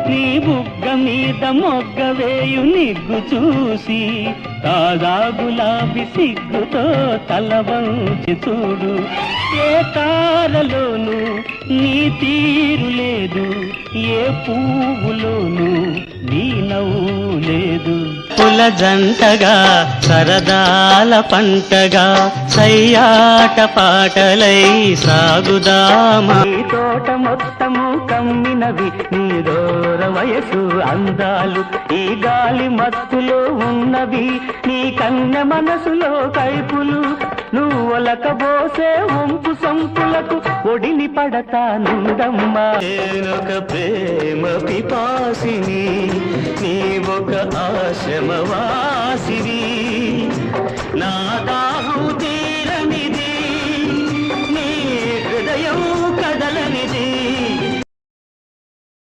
నీ బుగ్గ మీద మొగ్గ వేయు నిగ్గు చూసి తాజా గులాబీ సిగ్గుతో తల వంచి చూడు. ఏ తారలోనూ నీ తీరు లేదు, ఏ పువ్వులోనూ నీ నవ్వు లేదు. పుల జంటగా సరదాల పంటగా సయ్యాట పాటలై సాగుదామా. ఈ తోట మొత్తము కమ్మినవి నీదోర వయసు అందాలు, ఈ గాలి మత్తులో ఉన్నవి నీ కన్నె మనసులో కైపులు. నువ్వొలకబోసే వంపు సంపులకు ఒడిని పడతానుందమ్మా. నేనొక ప్రేమ పిపాసిని, నీవొక ఆశ్రమవా